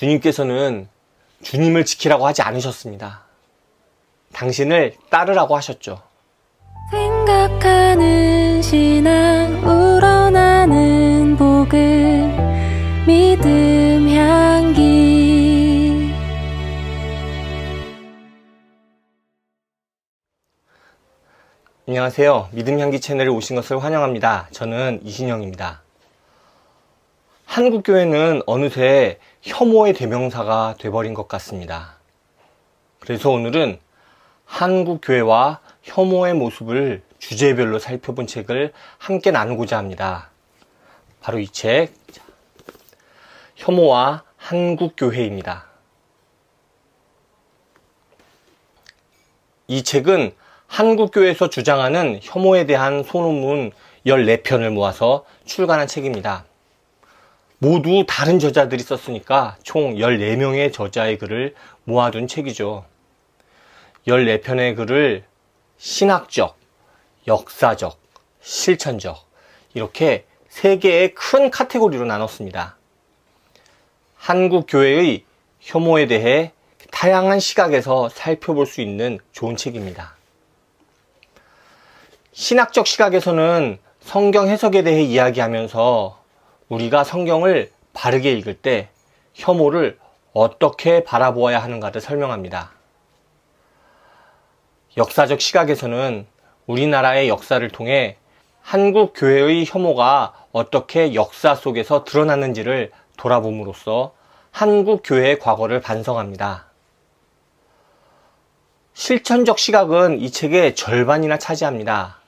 주님께서는 주님을 지키라고 하지 않으셨습니다. 당신을 따르라고 하셨죠. 생각하는 신앙 우러나는 복음 믿음 향기. 안녕하세요. 믿음 향기 채널에 오신 것을 환영합니다. 저는 이신영입니다. 한국교회는 어느새 혐오의 대명사가 돼버린 것 같습니다. 그래서 오늘은 한국교회와 혐오의 모습을 주제별로 살펴본 책을 함께 나누고자 합니다. 바로 이 책, 혐오와 한국교회입니다. 이 책은 한국교회에서 주장하는 혐오에 대한 소논문 14편을 모아서 출간한 책입니다. 모두 다른 저자들이 썼으니까 총 14명의 저자의 글을 모아둔 책이죠. 14편의 글을 신학적, 역사적, 실천적 이렇게 3개의 큰 카테고리로 나눴습니다. 한국교회의 혐오에 대해 다양한 시각에서 살펴볼 수 있는 좋은 책입니다. 신학적 시각에서는 성경 해석에 대해 이야기하면서 우리가 성경을 바르게 읽을 때 혐오를 어떻게 바라보아야 하는가를 설명합니다. 역사적 시각에서는 우리나라의 역사를 통해 한국 교회의 혐오가 어떻게 역사 속에서 드러났는지를 돌아봄으로써 한국 교회의 과거를 반성합니다. 실천적 시각은 이 책의 절반이나 차지합니다.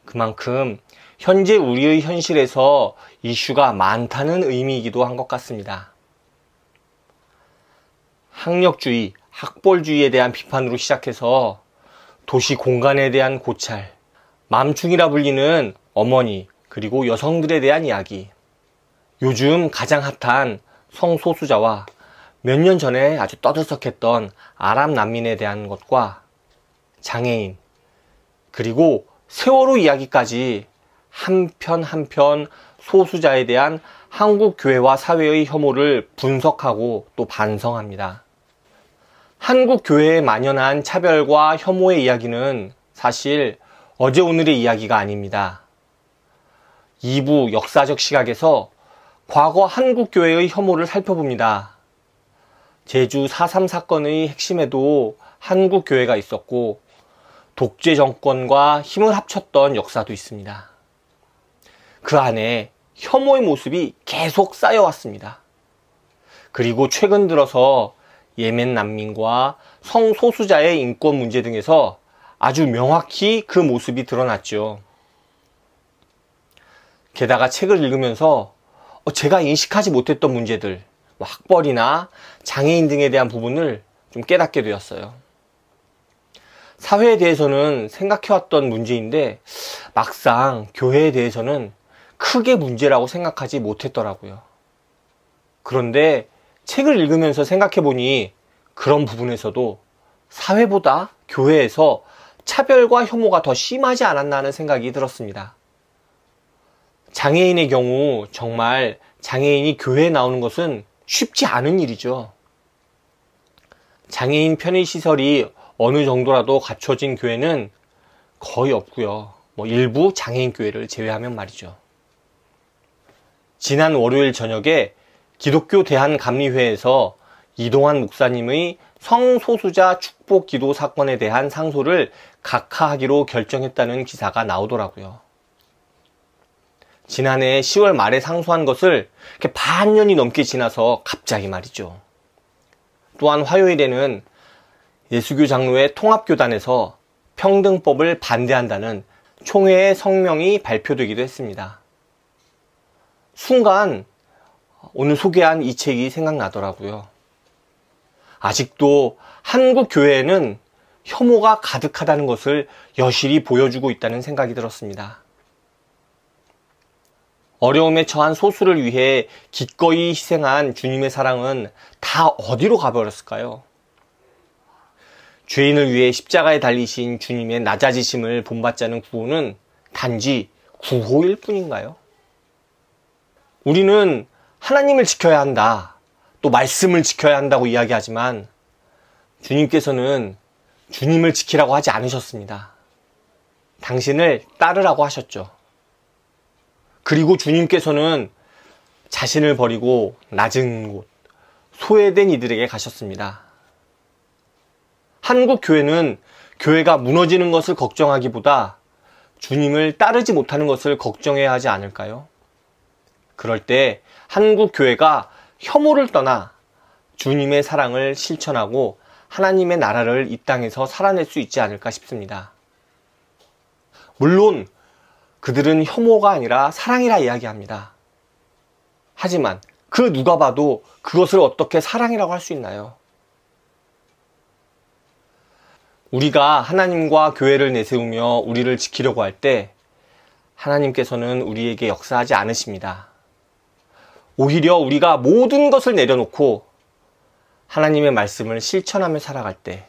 그만큼 현재 우리의 현실에서 이슈가 많다는 의미이기도 한 것 같습니다. 학력주의, 학벌주의에 대한 비판으로 시작해서 도시 공간에 대한 고찰, 맘충이라 불리는 어머니, 그리고 여성들에 대한 이야기, 요즘 가장 핫한 성소수자와 몇 년 전에 아주 떠들썩했던 아랍 난민에 대한 것과 장애인, 그리고 세월호 이야기까지 한 편 한 편 소수자에 대한 한국 교회와 사회의 혐오를 분석하고 또 반성합니다. 한국 교회에 만연한 차별과 혐오의 이야기는 사실 어제 오늘의 이야기가 아닙니다. 2부 역사적 시각에서 과거 한국 교회의 혐오를 살펴봅니다. 제주 4.3 사건의 핵심에도 한국 교회가 있었고 독재 정권과 힘을 합쳤던 역사도 있습니다. 그 안에 혐오의 모습이 계속 쌓여왔습니다. 그리고 최근 들어서 예멘 난민과 성소수자의 인권 문제 등에서 아주 명확히 그 모습이 드러났죠. 게다가 책을 읽으면서 제가 인식하지 못했던 문제들, 학벌이나 장애인 등에 대한 부분을 좀 깨닫게 되었어요. 사회에 대해서는 생각해왔던 문제인데 막상 교회에 대해서는 크게 문제라고 생각하지 못했더라고요. 그런데 책을 읽으면서 생각해보니 그런 부분에서도 사회보다 교회에서 차별과 혐오가 더 심하지 않았나 하는 생각이 들었습니다. 장애인의 경우 정말 장애인이 교회에 나오는 것은 쉽지 않은 일이죠. 장애인 편의시설이 어느 정도라도 갖춰진 교회는 거의 없고요. 일부 장애인 교회를 제외하면 말이죠. 지난 월요일 저녁에 기독교 대한감리회에서 이동환 목사님의 성소수자 축복 기도 사건에 대한 상소를 각하하기로 결정했다는 기사가 나오더라고요. 지난해 10월 말에 상소한 것을 이렇게 반년이 넘게 지나서 갑자기 말이죠. 또한 화요일에는 예수교 장로회 통합교단에서 평등법을 반대한다는 총회의 성명이 발표되기도 했습니다. 순간 오늘 소개한 이 책이 생각나더라고요. 아직도 한국 교회에는 혐오가 가득하다는 것을 여실히 보여주고 있다는 생각이 들었습니다. 어려움에 처한 소수를 위해 기꺼이 희생한 주님의 사랑은 다 어디로 가버렸을까요? 죄인을 위해 십자가에 달리신 주님의 낮아지심을 본받자는 구호는 단지 구호일 뿐인가요? 우리는 하나님을 지켜야 한다, 또 말씀을 지켜야 한다고 이야기하지만 주님께서는 주님을 지키라고 하지 않으셨습니다. 당신을 따르라고 하셨죠. 그리고 주님께서는 자신을 버리고 낮은 곳, 소외된 이들에게 가셨습니다. 한국 교회는 교회가 무너지는 것을 걱정하기보다 주님을 따르지 못하는 것을 걱정해야 하지 않을까요? 그럴 때 한국 교회가 혐오를 떠나 주님의 사랑을 실천하고 하나님의 나라를 이 땅에서 살아낼 수 있지 않을까 싶습니다. 물론 그들은 혐오가 아니라 사랑이라 이야기합니다. 하지만 그 누가 봐도 그것을 어떻게 사랑이라고 할 수 있나요? 우리가 하나님과 교회를 내세우며 우리를 지키려고 할 때 하나님께서는 우리에게 역사하지 않으십니다. 오히려 우리가 모든 것을 내려놓고 하나님의 말씀을 실천하며 살아갈 때,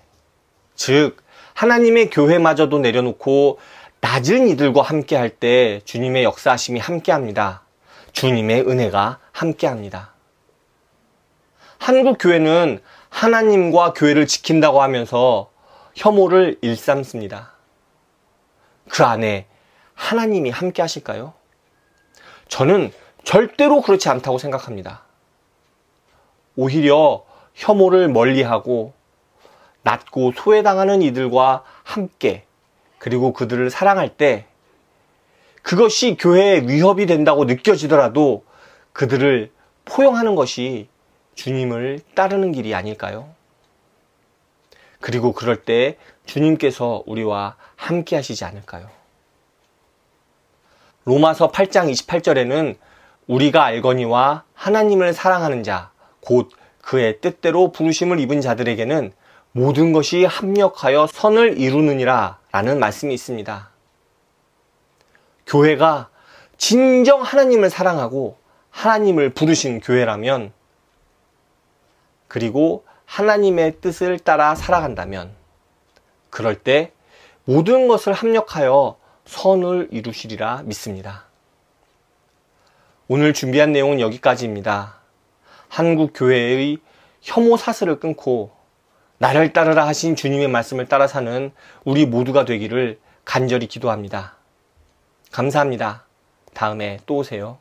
즉 하나님의 교회마저도 내려놓고 낮은 이들과 함께 할 때 주님의 역사하심이 함께합니다. 주님의 은혜가 함께합니다. 한국 교회는 하나님과 교회를 지킨다고 하면서 혐오를 일삼습니다. 그 안에 하나님이 함께 하실까요? 저는 절대로 그렇지 않다고 생각합니다. 오히려 혐오를 멀리하고 낮고 소외당하는 이들과 함께 그리고 그들을 사랑할 때 그것이 교회에 위협이 된다고 느껴지더라도 그들을 포용하는 것이 주님을 따르는 길이 아닐까요? 그리고 그럴 때 주님께서 우리와 함께 하시지 않을까요? 로마서 8장 28절에는 우리가 알거니와 하나님을 사랑하는 자, 곧 그의 뜻대로 부르심을 입은 자들에게는 모든 것이 합력하여 선을 이루느니라 라는 말씀이 있습니다. 교회가 진정 하나님을 사랑하고 하나님을 부르신 교회라면, 그리고 하나님의 뜻을 따라 살아간다면 그럴 때 모든 것을 합력하여 선을 이루시리라 믿습니다. 오늘 준비한 내용은 여기까지입니다. 한국 교회의 혐오 사슬을 끊고 나를 따르라 하신 주님의 말씀을 따라 사는 우리 모두가 되기를 간절히 기도합니다. 감사합니다. 다음에 또 오세요.